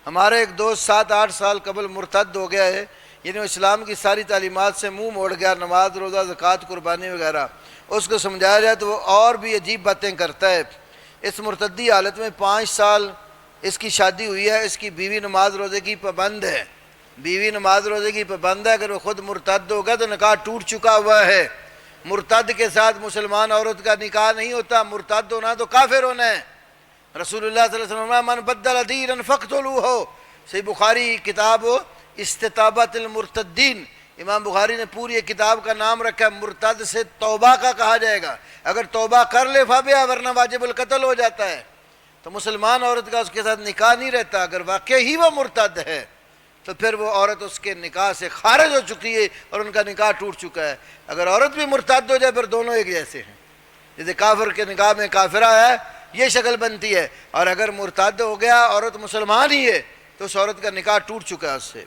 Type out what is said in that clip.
ہمارے ایک دوست 7-8 سال قبل مرتد ہو گیا ہے، یعنی وہ اسلام کی ساری تعلیمات سے منہ موڑ گیا، نماز روزہ زکوٰۃ قربانی وغیرہ۔ اس کو سمجھایا جائے تو وہ اور بھی عجیب باتیں کرتا ہے۔ اس مرتدی حالت میں 5 سال اس کی شادی ہوئی ہے، اس کی بیوی نماز روزے کی پابند ہے، بیوی نماز روزے کی پابند ہے۔ اگر وہ خود مرتد ہوگا تو نکاح ٹوٹ چکا ہوا ہے۔ مرتد کے ساتھ مسلمان عورت کا نکاح نہیں ہوتا، مرتد ہونا تو کافر ہونا ہے۔ رسول اللہ صلی اللہ علیہ وسلم من بدل دینا فاقتلوہ، صحیح بخاری کتاب استتابۃ المرتدین، امام بخاری نے پوری کتاب کا نام رکھا ہے، مرتد سے توبہ کا کہا جائے گا، اگر توبہ کر لے فابیا، ورنہ واجب القتل ہو جاتا ہے۔ تو مسلمان عورت کا اس کے ساتھ نکاح نہیں رہتا، اگر واقعی ہی وہ مرتد ہے تو پھر وہ عورت اس کے نکاح سے خارج ہو چکی ہے اور ان کا نکاح ٹوٹ چکا ہے۔ اگر عورت بھی مرتد ہو جائے پھر دونوں ایک جیسے ہیں، جیسے کافر کے نکاح میں کافرہ ہے یہ شکل بنتی ہے، اور اگر مرتد ہو گیا عورت مسلمان ہی ہے تو اس عورت کا نکاح ٹوٹ چکا ہے اس سے۔